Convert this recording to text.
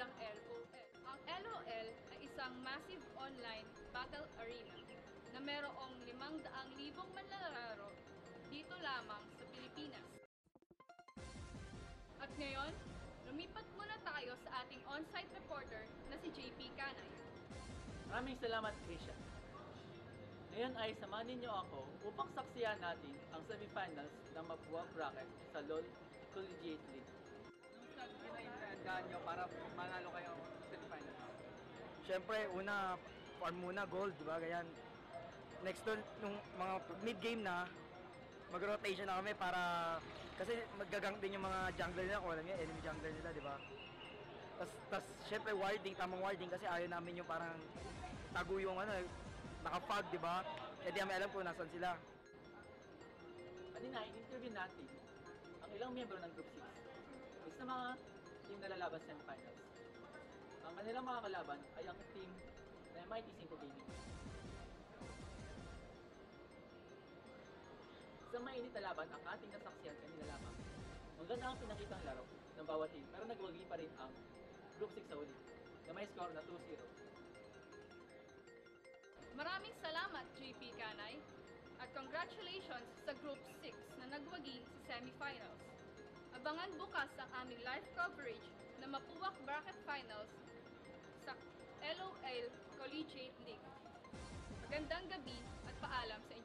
bilang LOL. Ang LOL ay isang massive online battle arena na merong 500,000 manlalaro dito lamang sa Pilipinas. At ngayon, lumipat muna tayo sa ating on-site reporter na si JP Canay. Maraming salamat, Krisha. Ngayon ay samahan ninyo ako upang saksiyan natin ang semifinals ng Mapua Bracket sa LOL Collegiate League. Anong strategy na inaandaan nyo para manalo kayo sa semifinals? Siyempre, una, farm muna, gold, di ba? Ganyan. Next doon, nung mga mid-game na, mag-rotation na kami para, kasi magagang din yung mga jungler nila, kung alam niya, enemy jungler nila, di ba? Tas siyempre, warding, tamang warding, kasi ayaw namin yung parang tago yung ano, naka-fog, di ba? Eh di kami alam kung nasan sila. Kanina, in-interview natin ang ilang miyembro ng Group 6. Isa mga team na lalaban sa semifinals. Ang kanilang mga kalaban ay ang team na MIT Simple Gaming. Sa mainit na laban ang ating nasaksiyan kanina lamang. Maganda ang pinakitang laro ng bawat team pero nagwagi pa rin ang Group 6 sa huli na may score na 2-0. Maraming salamat, JP Canay, at congratulations sa Group 6 na nagwagi sa semifinals. Abangan bukas ang aming live coverage na Mapuwak Bracket Finals sa LOL Collegiate League. Magandang gabi at paalam sa inyo.